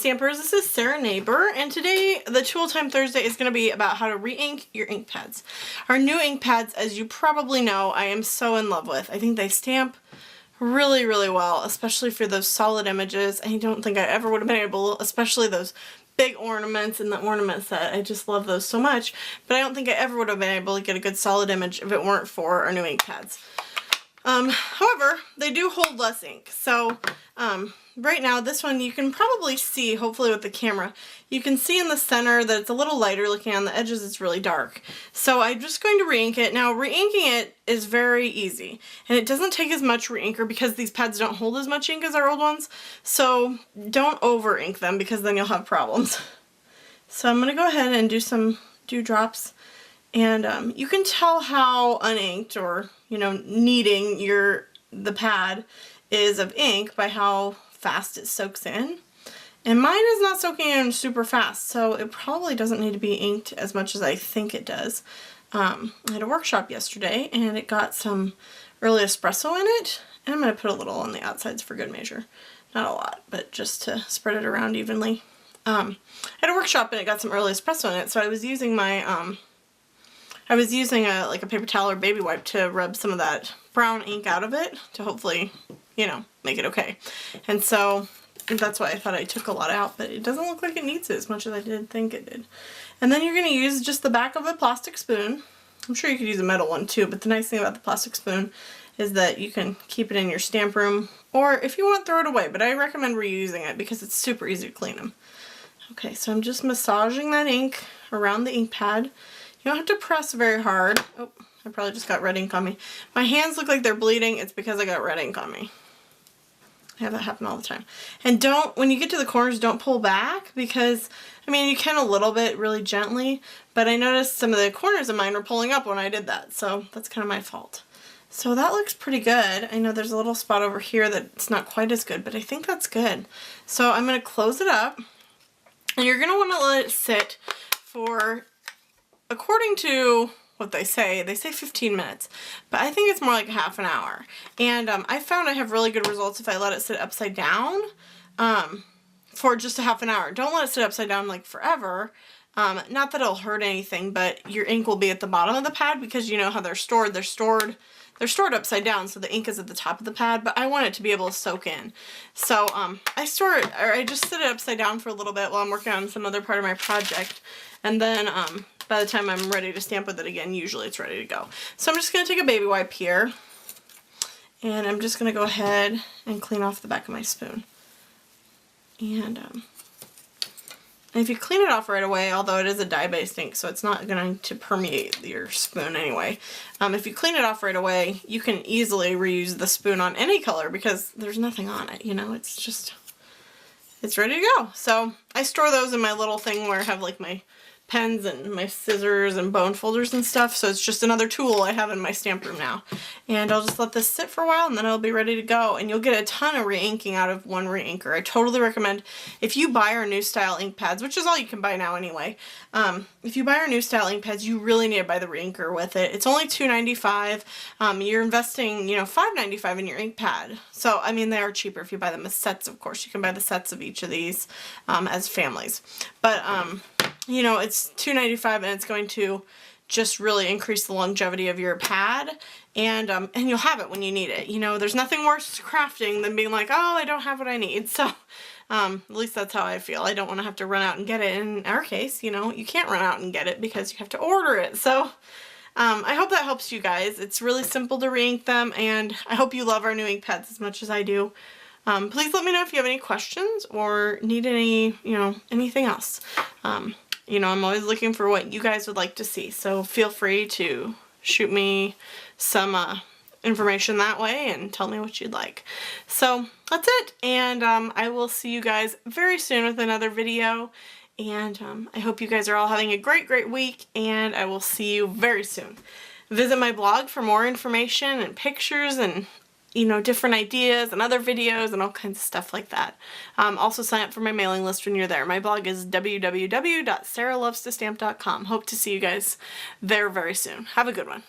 Stampers, this is Sarah Neighbor, and today the Tool Time Thursday is going to be about how to re-ink your ink pads. Our new ink pads, as you probably know, I am so in love with. I think they stamp really, really well, especially for those solid images. I don't think I ever would have been able, especially those big ornaments and the ornament set. I just love those so much, but I don't think I ever would have been able to get a good solid image if it weren't for our new ink pads. However, they do hold less ink. So right now this one you can probably see, hopefully with the camera, you can see in the center that it's a little lighter looking. On the edges it's really dark. So I'm just going to re-ink it. Now re-inking it is very easy and it doesn't take as much re-inker because these pads don't hold as much ink as our old ones. So don't over ink them because then you'll have problems. So I'm going to go ahead and do some dewdrops. And you can tell how uninked or, you know, needing the pad is of ink by how fast it soaks in. And mine is not soaking in super fast, so it probably doesn't need to be inked as much as I think it does. I had a workshop yesterday and it got some early espresso in it, and I'm going to put a little on the outsides for good measure. Not a lot, but just to spread it around evenly. I had a workshop and it got some early espresso in it, so I was using my like a paper towel or baby wipe to rub some of that brown ink out of it to hopefully, you know, make it okay. And so that's why I thought I took a lot out, but it doesn't look like it needs it as much as I did think it did. And then you're going to use just the back of a plastic spoon. I'm sure you could use a metal one too, but the nice thing about the plastic spoon is that you can keep it in your stamp room, or if you want, throw it away, but I recommend reusing it because it's super easy to clean them. Okay, so I'm just massaging that ink around the ink pad. You don't have to press very hard. Oh, I probably just got red ink on me. My hands look like they're bleeding. It's because I got red ink on me. I have that happen all the time. And when you get to the corners, don't pull back because, I mean, you can a little bit really gently, but I noticed some of the corners of mine were pulling up when I did that, so that's kind of my fault. So that looks pretty good. I know there's a little spot over here that's not quite as good, but I think that's good. So I'm going to close it up, and you're going to want to let it sit for, according to what they say 15 minutes, but I think it's more like a half an hour. And I found I have really good results if I let it sit upside down for just a half an hour. Don't let it sit upside down like forever. Not that it'll hurt anything, but your ink will be at the bottom of the pad because you know how they're stored. They're stored upside down, so the ink is at the top of the pad, but I want it to be able to soak in. So I just sit it upside down for a little bit while I'm working on some other part of my project, and then by the time I'm ready to stamp with it again, usually it's ready to go. So I'm just going to take a baby wipe here, and I'm just going to go ahead and clean off the back of my spoon. And if you clean it off right away, although it is a dye-based ink, so it's not going to permeate your spoon anyway, if you clean it off right away, you can easily reuse the spoon on any color because there's nothing on it, you know, it's ready to go. So I store those in my little thing where I have like my pens and my scissors and bone folders and stuff, so it's just another tool I have in my stamp room now. And I'll just let this sit for a while and then it'll be ready to go, and you'll get a ton of re-inking out of one re-inker. I totally recommend, if you buy our new style ink pads, which is all you can buy now anyway, if you buy our new style ink pads, you really need to buy the re-inker with it. It's only $2.95. You're investing, you know, $5.95 in your ink pad. So, I mean, they are cheaper if you buy them as sets, of course. You can buy the sets of each of these as families. But, you know, it's $2.95 and it's going to just really increase the longevity of your pad, and you'll have it when you need it. You know, there's nothing worse crafting than being like, oh, I don't have what I need. So at least that's how I feel. I don't want to have to run out and get it. In our case, you know, you can't run out and get it because you have to order it. So I hope that helps you guys. It's really simple to re-ink them, and I hope you love our new ink pads as much as I do. Please let me know if you have any questions or need any, you know, anything else. You know, I'm always looking for what you guys would like to see, so feel free to shoot me some information that way and tell me what you'd like. So that's it, and I will see you guys very soon with another video, and I hope you guys are all having a great week, and I will see you very soon. Visit my blog for more information and pictures and, you know, different ideas and other videos and all kinds of stuff like that. Also sign up for my mailing list when you're there. My blog is www.sarahlovestostamp.com. Hope to see you guys there very soon. Have a good one.